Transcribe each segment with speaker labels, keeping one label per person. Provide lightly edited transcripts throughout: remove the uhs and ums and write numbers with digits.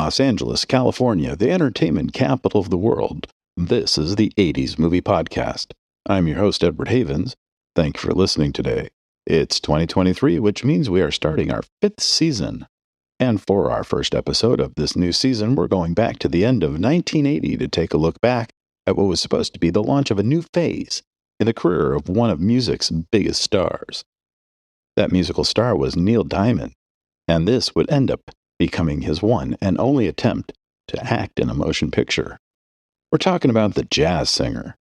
Speaker 1: Los Angeles, California, the entertainment capital of the world. This is the 80s Movie Podcast. I'm your host, Edward Havens. Thank you for listening today. It's 2023, which means we are starting our 5th season. And for our first episode of this new season, we're going back to the end of 1980 to take a look back at what was supposed to be the launch of a new phase in the career of one of music's biggest stars. That musical star was Neil Diamond, and this would end up becoming his one and only attempt to act in a motion picture. We're talking about the jazz singer.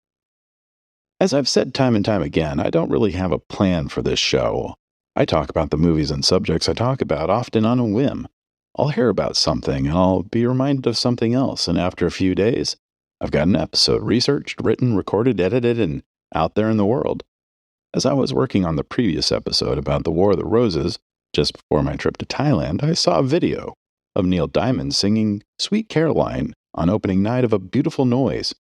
Speaker 1: As I've said time and time again, I don't really have a plan for this show. I talk about the movies and subjects I talk about often on a whim. I'll hear about something, and I'll be reminded of something else, and after a few days, I've got an episode researched, written, recorded, edited, and out there in the world. As I was working on the previous episode about the War of the Roses, just before my trip to Thailand, I saw a video of Neil Diamond singing Sweet Caroline on opening night of A Beautiful Noise,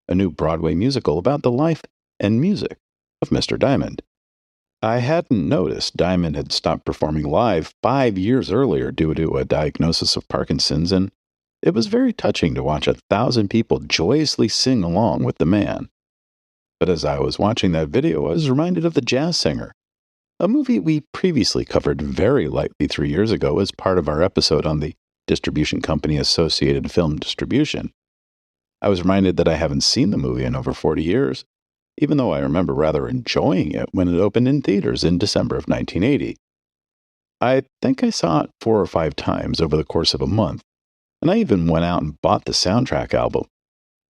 Speaker 1: a new Broadway musical about the life and music of Mr. Diamond. I hadn't noticed Diamond had stopped performing live 5 years earlier due to a diagnosis of Parkinson's, and it was very touching to watch 1,000 people joyously sing along with the man. But as I was watching that video, I was reminded of The Jazz Singer, a movie we previously covered very lightly 3 years ago as part of our episode on the distribution company Associated Film Distribution. I was reminded that I haven't seen the movie in over 40 years, even though I remember rather enjoying it when it opened in theaters in December of 1980. I think I saw it 4 or 5 times over the course of a month, and I even went out and bought the soundtrack album,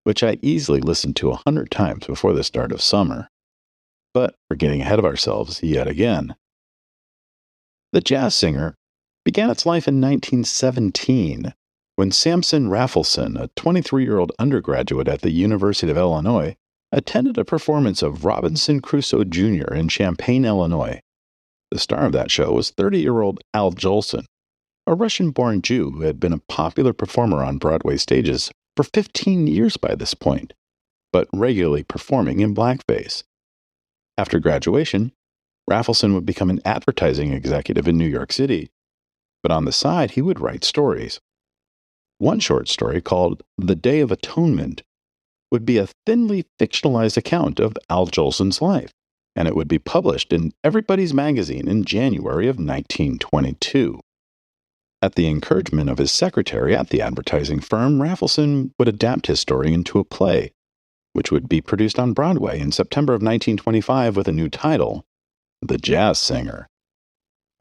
Speaker 1: which I easily listened to 100 times before the start of summer. But we're getting ahead of ourselves yet again. The Jazz Singer began its life in 1917 when Samson Raffleson, a 23-year-old undergraduate at the University of Illinois, attended a performance of Robinson Crusoe Jr. in Champaign, Illinois. The star of that show was 30-year-old Al Jolson, a Russian-born Jew who had been a popular performer on Broadway stages for 15 years by this point, but regularly performing in blackface. After graduation, Raffleson would become an advertising executive in New York City, but on the side he would write stories. One short story called The Day of Atonement would be a thinly fictionalized account of Al Jolson's life, and it would be published in Everybody's Magazine in January of 1922. At the encouragement of his secretary at the advertising firm, Raffleson would adapt his story into a play, which would be produced on Broadway in September of 1925 with a new title, The Jazz Singer.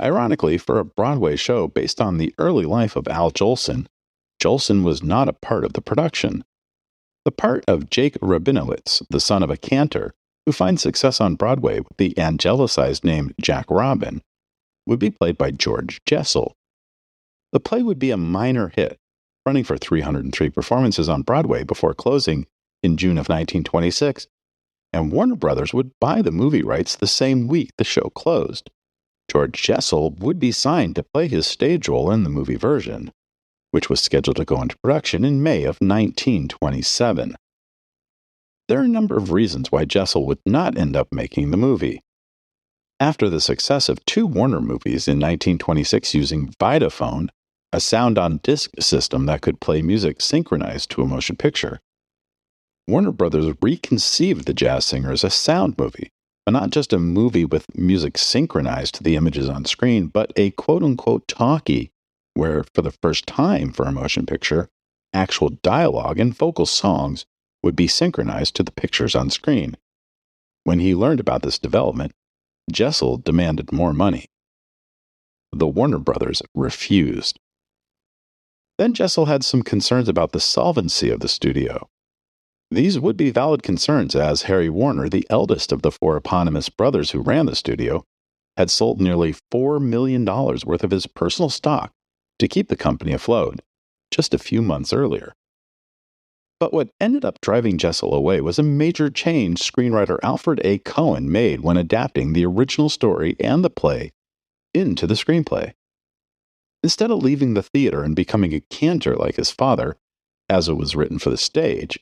Speaker 1: Ironically, for a Broadway show based on the early life of Al Jolson, Jolson was not a part of the production. The part of Jake Rabinowitz, the son of a cantor, who finds success on Broadway with the angelicized name Jack Robin, would be played by George Jessel. The play would be a minor hit, running for 303 performances on Broadway before closing in June of 1926, and Warner Brothers would buy the movie rights the same week the show closed. George Jessel would be signed to play his stage role in the movie version, which was scheduled to go into production in May of 1927. There are a number of reasons why Jessel would not end up making the movie. After the success of 2 Warner movies in 1926 using Vitaphone, a sound-on-disc system that could play music synchronized to a motion picture, Warner Brothers reconceived The Jazz Singer as a sound movie, but not just a movie with music synchronized to the images on screen, but a quote-unquote talkie, where, for the first time for a motion picture, actual dialogue and vocal songs would be synchronized to the pictures on screen. When he learned about this development, Jessel demanded more money. The Warner Brothers refused. Then Jessel had some concerns about the solvency of the studio. These would be valid concerns, as Harry Warner, the eldest of the 4 eponymous brothers who ran the studio, had sold nearly $4 million worth of his personal stock to keep the company afloat just a few months earlier. But what ended up driving Jessel away was a major change screenwriter Alfred A. Cohen made when adapting the original story and the play into the screenplay. Instead of leaving the theater and becoming a cantor like his father, as it was written for the stage,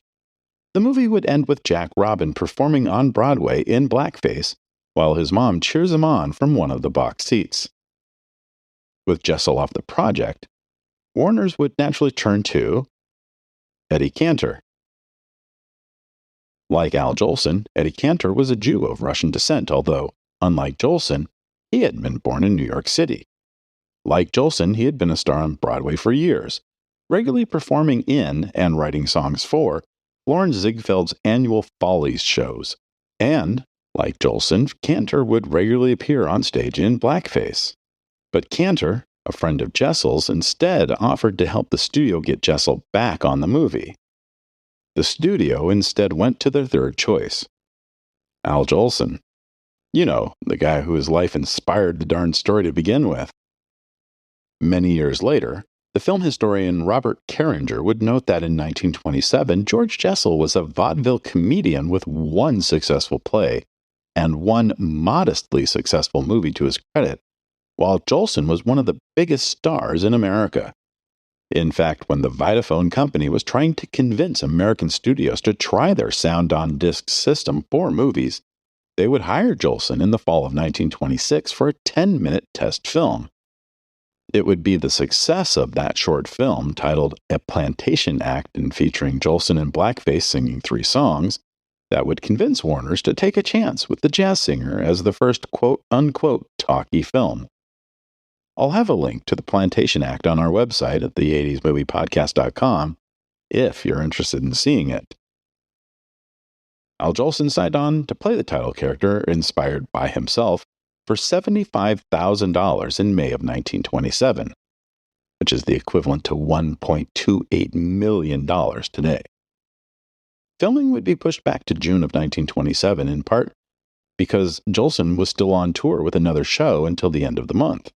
Speaker 1: the movie would end with Jack Robin performing on Broadway in blackface while his mom cheers him on from one of the box seats. With Jessel off the project, Warner's would naturally turn to Eddie Cantor. Like Al Jolson, Eddie Cantor was a Jew of Russian descent, although, unlike Jolson, he had been born in New York City. Like Jolson, he had been a star on Broadway for years, regularly performing in and writing songs for Lawrence Ziegfeld's annual Follies shows. And, like Jolson, Cantor would regularly appear on stage in blackface. But Cantor, a friend of Jessel's, instead offered to help the studio get Jessel back on the movie. The studio instead went to their third choice, Al Jolson. You know, the guy whose life inspired the darn story to begin with. Many years later, the film historian Robert Carringer would note that in 1927, George Jessel was a vaudeville comedian with one successful play and one modestly successful movie to his credit, while Jolson was one of the biggest stars in America. In fact, when the Vitaphone Company was trying to convince American studios to try their sound-on-disc system for movies, they would hire Jolson in the fall of 1926 for a 10-minute test film. It would be the success of that short film, titled A Plantation Act and featuring Jolson in blackface singing 3 songs, that would convince Warner's to take a chance with the jazz singer as the first quote-unquote talkie film. I'll have a link to the Plantation Act on our website at the80smoviepodcast.com if you're interested in seeing it. Al Jolson signed on to play the title character, inspired by himself, for $75,000 in May of 1927, which is the equivalent to $1.28 million today. Filming would be pushed back to June of 1927, in part because Jolson was still on tour with another show until the end of the month.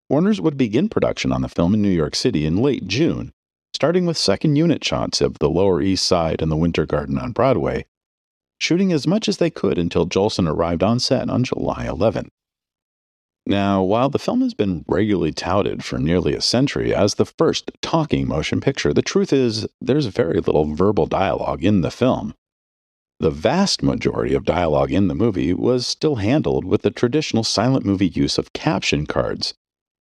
Speaker 1: Warner's would begin production on the film in New York City in late June, starting with second unit shots of the Lower East Side and the Winter Garden on Broadway, shooting as much as they could until Jolson arrived on set on July 11th. Now, while the film has been regularly touted for nearly a century as the first talking motion picture, the truth is there's very little verbal dialogue in the film. The vast majority of dialogue in the movie was still handled with the traditional silent movie use of caption cards,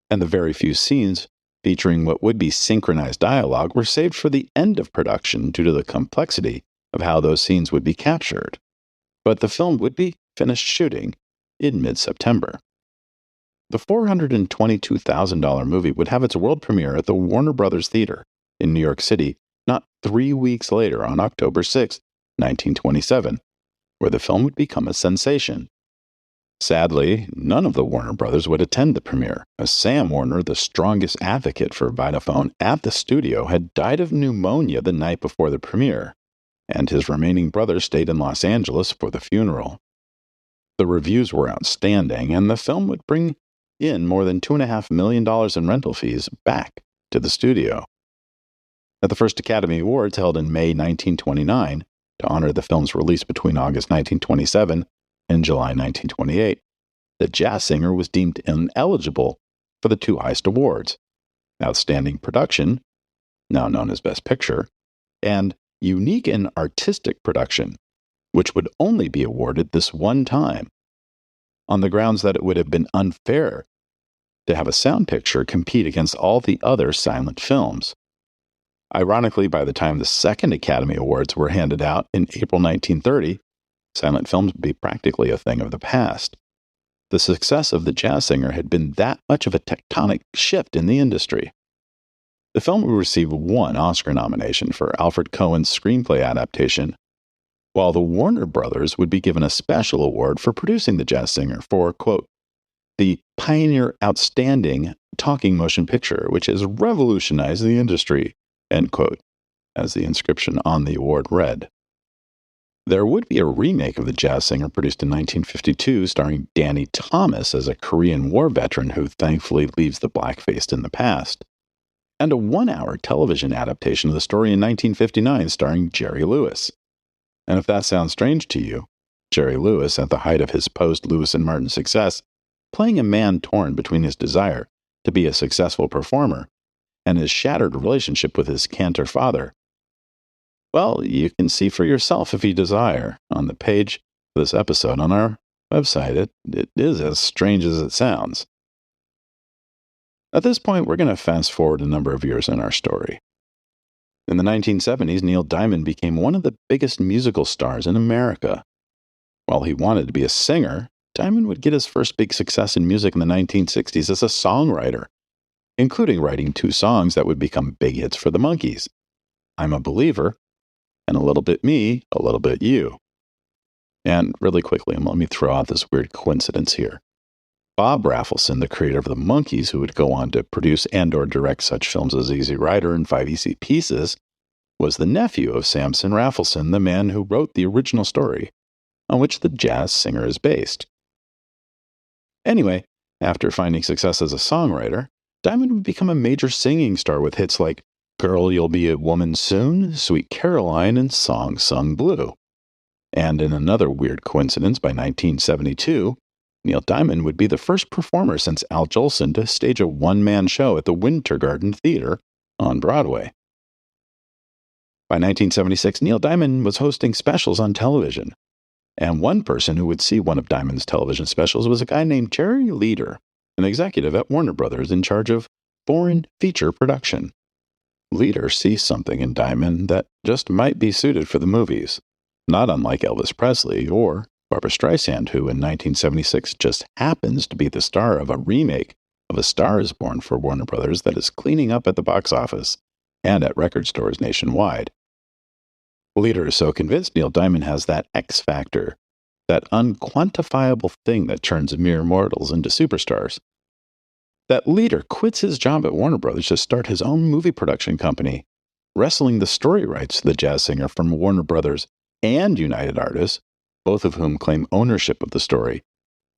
Speaker 1: and the very few scenes featuring what would be synchronized dialogue were saved for the end of production due to the complexity of how those scenes would be captured. But the film would be finished shooting in mid-September. The $422,000 movie would have its world premiere at the Warner Brothers Theater in New York City not 3 weeks later on October 6, 1927, where the film would become a sensation. Sadly, none of the Warner brothers would attend the premiere, as Sam Warner, the strongest advocate for Vitaphone at the studio, had died of pneumonia the night before the premiere, and his remaining brother stayed in Los Angeles for the funeral. The reviews were outstanding, and the film would bring in more than $2.5 million in rental fees back to the studio. At the first Academy Awards held in May 1929, to honor the film's release between August 1927 and July 1928, the jazz singer was deemed ineligible for the 2 highest awards, Outstanding Production, now known as Best Picture, and Unique and Artistic Production, which would only be awarded this one time, on the grounds that it would have been unfair to have a sound picture compete against all the other silent films. Ironically, by the time the second Academy Awards were handed out in April 1930, silent films would be practically a thing of the past. The success of The Jazz Singer had been that much of a tectonic shift in the industry. The film would receive 1 Oscar nomination for Alfred Cohen's screenplay adaptation, while the Warner Brothers would be given a special award for producing The Jazz Singer for, quote, the pioneer outstanding talking motion picture which has revolutionized the industry, end quote, as the inscription on the award read. There would be a remake of The Jazz Singer produced in 1952 starring Danny Thomas as a Korean War veteran who thankfully leaves the blackface in the past, and a 1-hour television adaptation of the story in 1959 starring Jerry Lewis. And if that sounds strange to you, Jerry Lewis, at the height of his post-Lewis and Martin success, playing a man torn between his desire to be a successful performer and his shattered relationship with his Cantor father. Well, you can see for yourself if you desire on the page of this episode on our website. It is as strange as it sounds. At this point, we're going to fast forward a number of years in our story. In the 1970s, Neil Diamond became one of the biggest musical stars in America. While he wanted to be a singer, Diamond would get his first big success in music in the 1960s as a songwriter, including writing 2 songs that would become big hits for the Monkees, I'm a Believer, and A Little Bit Me, A Little Bit You. And really quickly, let me throw out this weird coincidence here. Bob Rafelson, the creator of the Monkees, who would go on to produce and or direct such films as Easy Rider and 5 Easy Pieces, was the nephew of Samson Rafelson, the man who wrote the original story, on which the jazz singer is based. Anyway, after finding success as a songwriter, Diamond would become a major singing star with hits like Girl, You'll Be a Woman Soon, Sweet Caroline, and Song Sung Blue. And in another weird coincidence, by 1972, Neil Diamond would be the first performer since Al Jolson to stage a one-man show at the Winter Garden Theater on Broadway. By 1976, Neil Diamond was hosting specials on television, and one person who would see one of Diamond's television specials was a guy named Jerry Leder, an executive at Warner Brothers in charge of foreign feature production. Leder sees something in Diamond that just might be suited for the movies, not unlike Elvis Presley or Barbra Streisand, who in 1976 just happens to be the star of a remake of A Star is Born for Warner Brothers that is cleaning up at the box office and at record stores nationwide. Leder is so convinced Neil Diamond has that X factor, that unquantifiable thing that turns mere mortals into superstars, that Leder quits his job at Warner Brothers to start his own movie production company, wresting the story rights to the jazz singer from Warner Brothers and United Artists, both of whom claim ownership of the story,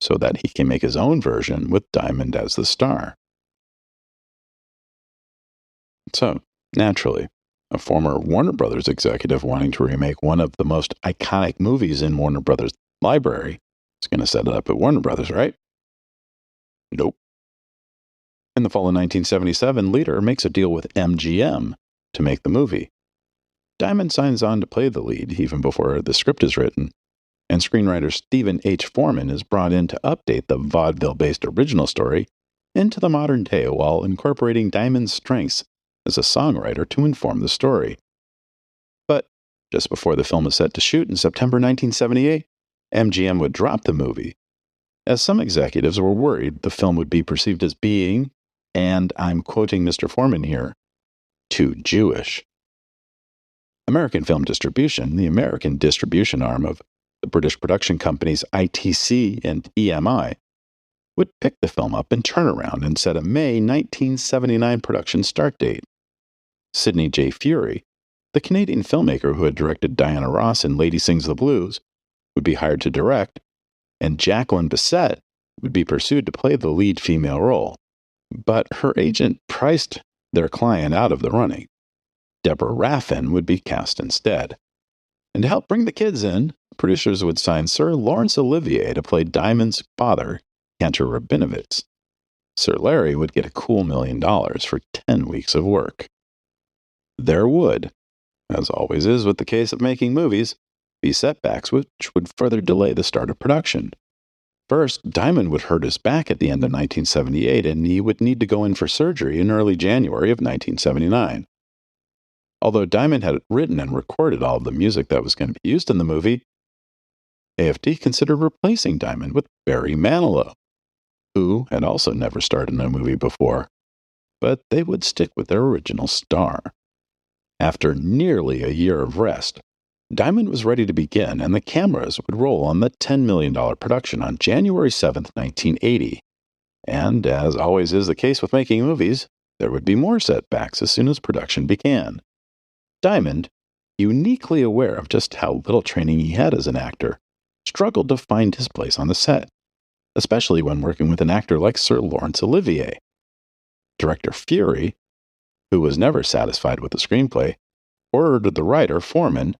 Speaker 1: so that he can make his own version with Diamond as the star. So, naturally, a former Warner Brothers executive wanting to remake one of the most iconic movies in Warner Brothers' library is going to set it up at Warner Brothers, right? Nope. In the fall of 1977, Leder makes a deal with MGM to make the movie. Diamond signs on to play the lead even before the script is written, and screenwriter Stephen H. Foreman is brought in to update the vaudeville-based original story into the modern day while incorporating Diamond's strengths as a songwriter to inform the story. But just before the film is set to shoot in September 1978, MGM would drop the movie, as some executives were worried the film would be perceived as being, and I'm quoting Mr. Foreman here, too Jewish. American Film Distribution, the American distribution arm of the British production companies ITC and EMI, would pick the film up and turn around and set a May 1979 production start date. Sidney J. Furie, the Canadian filmmaker who had directed Diana Ross in Lady Sings the Blues, would be hired to direct, and Jacqueline Bisset would be pursued to play the lead female role. But her agent priced their client out of the running. Deborah Raffin would be cast instead. And to help bring the kids in, producers would sign Sir Laurence Olivier to play Diamond's father, Cantor Rabinowitz. Sir Larry would get a cool $1 million for 10 weeks of work. There would, as always is with the case of making movies, be setbacks which would further delay the start of production. First, Diamond would hurt his back at the end of 1978, and he would need to go in for surgery in early January of 1979. Although Diamond had written and recorded all of the music that was going to be used in the movie, AFD considered replacing Diamond with Barry Manilow, who had also never starred in a movie before, but they would stick with their original star. After nearly a year of rest, Diamond was ready to begin, and the cameras would roll on the $10 million production on January 7, 1980. And, as always is the case with making movies, there would be more setbacks as soon as production began. Diamond, uniquely aware of just how little training he had as an actor, struggled to find his place on the set, especially when working with an actor like Sir Laurence Olivier. Director Furie, who was never satisfied with the screenplay, ordered the writer, Foreman,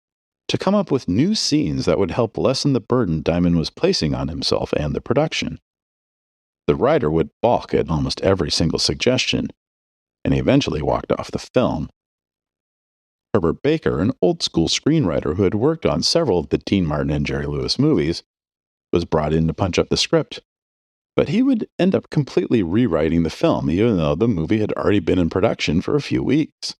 Speaker 1: to come up with new scenes that would help lessen the burden Diamond was placing on himself and the production. The writer would balk at almost every single suggestion, and he eventually walked off the film. Herbert Baker, an old-school screenwriter who had worked on several of the Dean Martin and Jerry Lewis movies, was brought in to punch up the script. But he would end up completely rewriting the film, even though the movie had already been in production for a few weeks.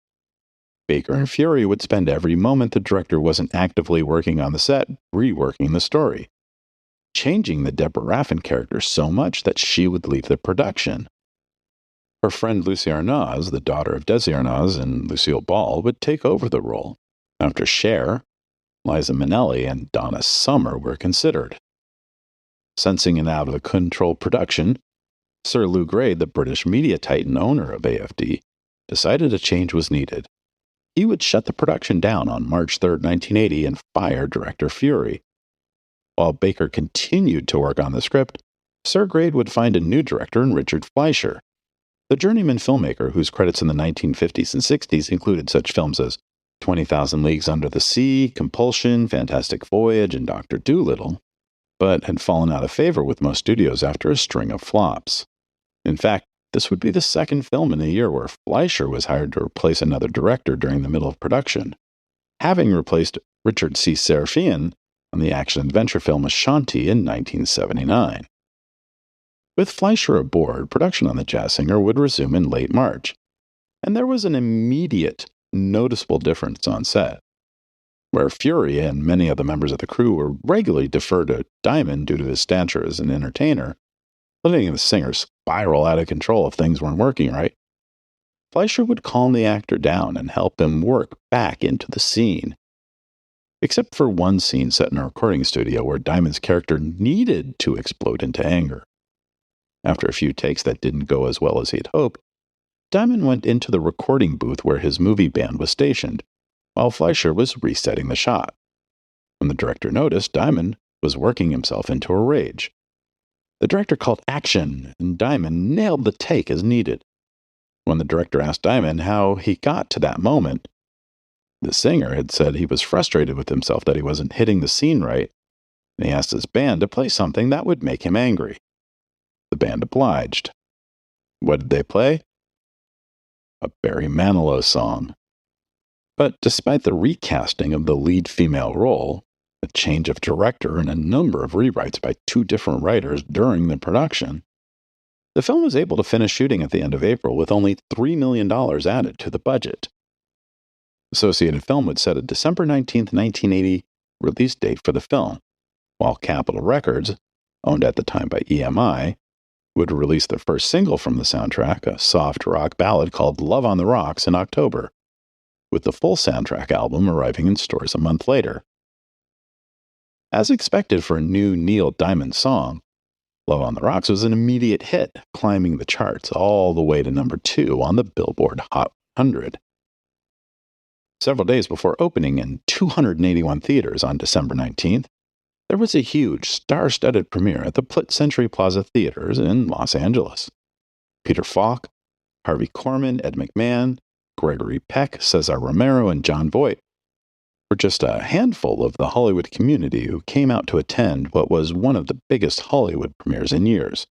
Speaker 1: Baker and Fury would spend every moment the director wasn't actively working on the set reworking the story, changing the Deborah Raffin character so much that she would leave the production. Her friend Lucie Arnaz, the daughter of Desi Arnaz and Lucille Ball, would take over the role, after Cher, Liza Minnelli, and Donna Summer were considered. Sensing an out-of-control production, Sir Lou Grey, the British media titan owner of AFD, decided a change was needed. He would shut the production down on March 3, 1980, and fire director Fury. While Baker continued to work on the script, Sir Grey would find a new director in Richard Fleischer, the journeyman filmmaker whose credits in the 1950s and 60s included such films as 20,000 Leagues Under the Sea, Compulsion, Fantastic Voyage, and Dr. Dolittle, but had fallen out of favor with most studios after a string of flops. In fact, this would be the second film in a year where Fleischer was hired to replace another director during the middle of production, having replaced Richard C. Sarafian on the action-adventure film Ashanti in 1979. With Fleischer aboard, production on The Jazz Singer would resume in late March, and there was an immediate, noticeable difference on set. Where Fury and many of the members of the crew were regularly deferred to Diamond due to his stature as an entertainer, letting the singer spiral out of control if things weren't working right, Fleischer would calm the actor down and help him work back into the scene. Except for one scene set in a recording studio where Diamond's character needed to explode into anger. After a few takes that didn't go as well as he'd hoped, Diamond went into the recording booth where his movie band was stationed, while Fleischer was resetting the shot. When the director noticed, Diamond was working himself into a rage. The director called action, and Diamond nailed the take as needed. When the director asked Diamond how he got to that moment, the singer had said he was frustrated with himself that he wasn't hitting the scene right, and he asked his band to play something that would make him angry. The band obliged. What did they play? A Barry Manilow song. But despite the recasting of the lead female role, a change of director, and a number of rewrites by two different writers during the production, the film was able to finish shooting at the end of April with only $3 million added to the budget. Associated Film would set a December 19, 1980 release date for the film, while Capitol Records, owned at the time by EMI, would release the first single from the soundtrack, a soft rock ballad called Love on the Rocks, in October, with the full soundtrack album arriving in stores a month later. As expected for a new Neil Diamond song, Love on the Rocks was an immediate hit, climbing the charts all the way to number 2 on the Billboard Hot 100. Several days before opening in 281 theaters on December 19th, there was a huge, star-studded premiere at the Plitt Century Plaza Theaters in Los Angeles. Peter Falk, Harvey Korman, Ed McMahon, Gregory Peck, Cesar Romero, and John Voight were just a handful of the Hollywood community who came out to attend what was one of the biggest Hollywood premieres in years.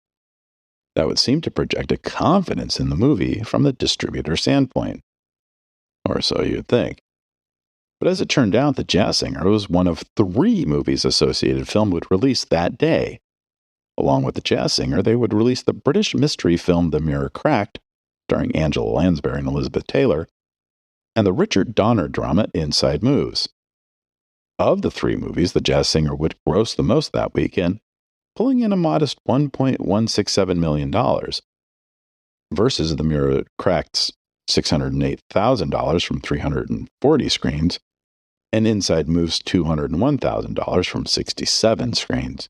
Speaker 1: That would seem to project a confidence in the movie from the distributor's standpoint. Or so you'd think. But as it turned out, The Jazz Singer was one of 3 movies Associated Film would release that day. Along with The Jazz Singer, they would release the British mystery film The Mirror Cracked, starring Angela Lansbury and Elizabeth Taylor, and the Richard Donner drama Inside Moves. Of the 3 movies, The Jazz Singer would gross the most that weekend, pulling in a modest $1.167 million, versus The Mirror Cracked's $608,000 from 340 screens, and Inside Moves' $201,000 from 67 screens.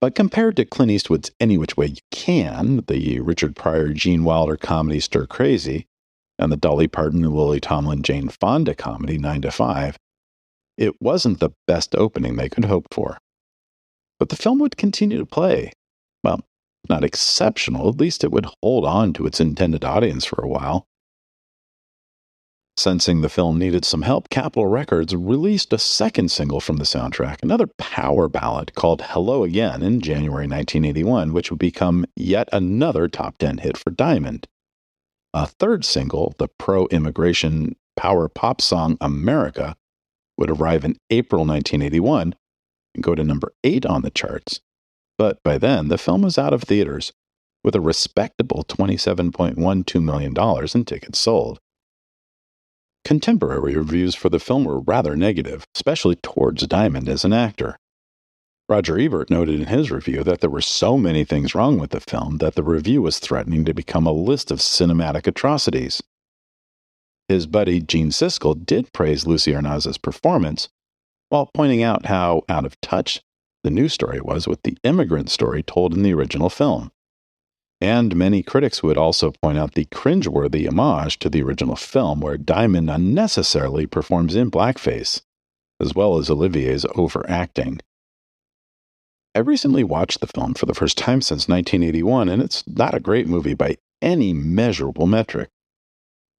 Speaker 1: But compared to Clint Eastwood's Any Which Way You Can, the Richard Pryor Gene Wilder comedy Stir Crazy, and the Dolly Parton and Lily Tomlin Jane Fonda comedy 9 to 5, it wasn't the best opening they could hope for. But the film would continue to play. Well, not exceptional, at least it would hold on to its intended audience for a while. Sensing the film needed some help, Capitol Records released a second single from the soundtrack, another power ballad called Hello Again, in January 1981, which would become yet another top 10 hit for Diamond. A third single, the pro-immigration power pop song America, would arrive in April 1981 and go to number 8 on the charts, But by then, the film was out of theaters, with a respectable $27.12 million in tickets sold. Contemporary reviews for the film were rather negative, especially towards Diamond as an actor. Roger Ebert noted in his review that there were so many things wrong with the film that the review was threatening to become a list of cinematic atrocities. His buddy Gene Siskel did praise Lucie Arnaz's performance, while pointing out how out of touch the new story was with the immigrant story told in the original film. And many critics would also point out the cringeworthy homage to the original film where Diamond unnecessarily performs in blackface, as well as Olivier's overacting. I recently watched the film for the first time since 1981, and it's not a great movie by any measurable metric.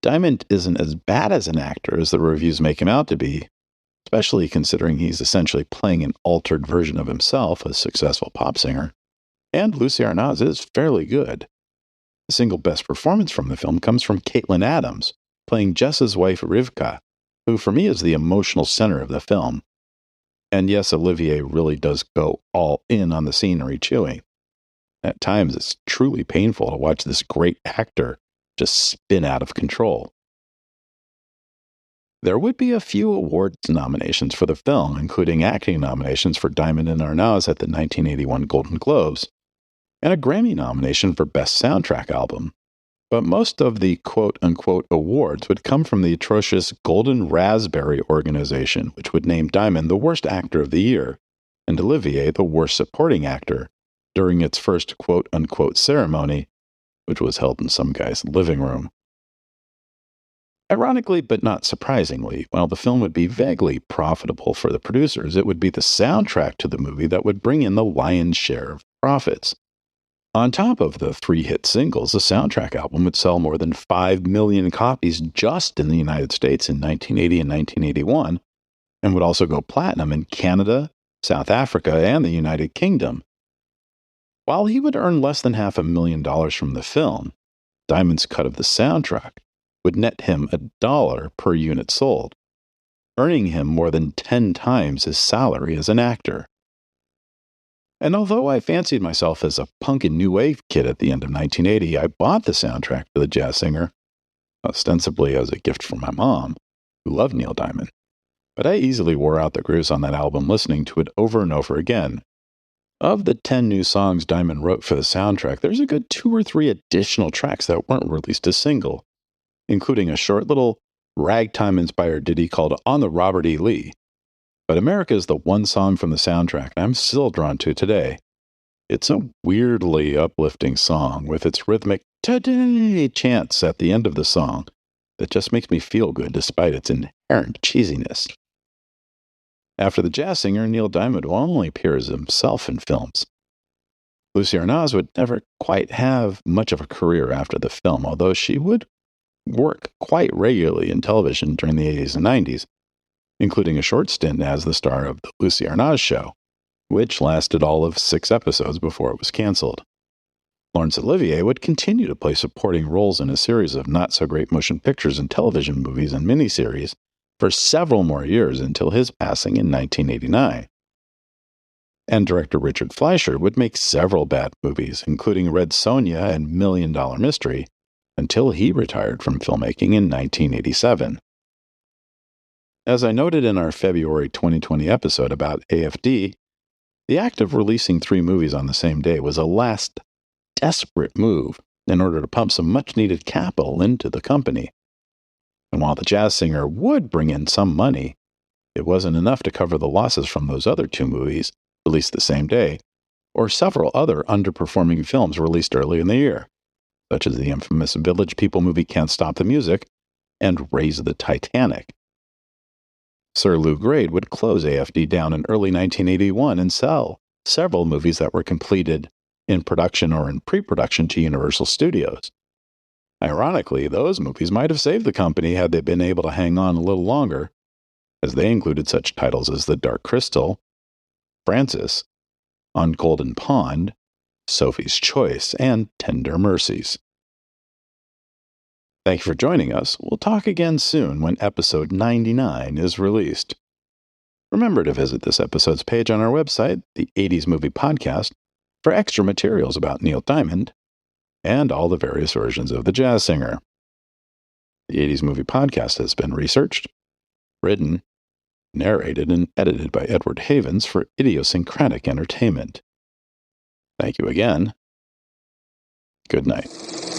Speaker 1: Diamond isn't as bad as an actor as the reviews make him out to be, especially considering he's essentially playing an altered version of himself, a successful pop singer. And Lucie Arnaz is fairly good. The single best performance from the film comes from Caitlin Adams, playing Jess's wife Rivka, who for me is the emotional center of the film. And yes, Olivier really does go all in on the scenery chewing. At times, it's truly painful to watch this great actor just spin out of control. There would be a few awards nominations for the film, including acting nominations for Diamond and Arnaz at the 1981 Golden Globes, and a Grammy nomination for Best Soundtrack Album. But most of the quote-unquote awards would come from the atrocious Golden Raspberry organization, which would name Diamond the worst actor of the year, and Olivier the worst supporting actor, during its first quote-unquote ceremony, which was held in some guy's living room. Ironically, but not surprisingly, while the film would be vaguely profitable for the producers, it would be the soundtrack to the movie that would bring in the lion's share of profits. On top of the 3 hit singles, the soundtrack album would sell more than 5 million copies just in the United States in 1980 and 1981, and would also go platinum in Canada, South Africa, and the United Kingdom. While he would earn less than $500,000 from the film, Diamond's cut of the soundtrack would net him $1 per unit sold, earning him more than 10 times his salary as an actor. And although I fancied myself as a punk and new wave kid at the end of 1980, I bought the soundtrack to the jazz singer, ostensibly as a gift from my mom, who loved Neil Diamond. But I easily wore out the grooves on that album listening to it over and over again. Of the 10 new songs Diamond wrote for the soundtrack, there's a good 2 or 3 additional tracks that weren't released as single, including a short little ragtime-inspired ditty called On the Robert E. Lee. But America is the one song from the soundtrack I'm still drawn to today. It's a weirdly uplifting song with its rhythmic "today" chants at the end of the song that just makes me feel good despite its inherent cheesiness. After the jazz singer, Neil Diamond will only appear as himself in films. Lucie Arnaz would never quite have much of a career after the film, although she would work quite regularly in television during the 80s and 90s, including a short stint as the star of The Lucie Arnaz Show, which lasted all of 6 episodes before it was canceled. Laurence Olivier would continue to play supporting roles in a series of not-so-great motion pictures and television movies and miniseries for several more years until his passing in 1989. And director Richard Fleischer would make several bad movies, including Red Sonja and Million Dollar Mystery, until he retired from filmmaking in 1987. As I noted in our February 2020 episode about AFD, the act of releasing 3 movies on the same day was a last desperate move in order to pump some much-needed capital into the company. And while the jazz singer would bring in some money, it wasn't enough to cover the losses from those other 2 movies released the same day, or several other underperforming films released early in the year, such as the infamous Village People movie Can't Stop the Music and Raise the Titanic. Sir Lou Grade would close AFD down in early 1981 and sell several movies that were completed in production or in pre-production to Universal Studios. Ironically, those movies might have saved the company had they been able to hang on a little longer, as they included such titles as The Dark Crystal, Francis, On Golden Pond, Sophie's Choice, and Tender Mercies. Thank you for joining us. We'll talk again soon when episode 99 is released. Remember to visit this episode's page on our website, the 80s Movie Podcast, for extra materials about Neil Diamond and all the various versions of the jazz singer. The 80s Movie Podcast has been researched, written, narrated, and edited by Edward Havens for idiosyncratic entertainment. Thank you again. Good night.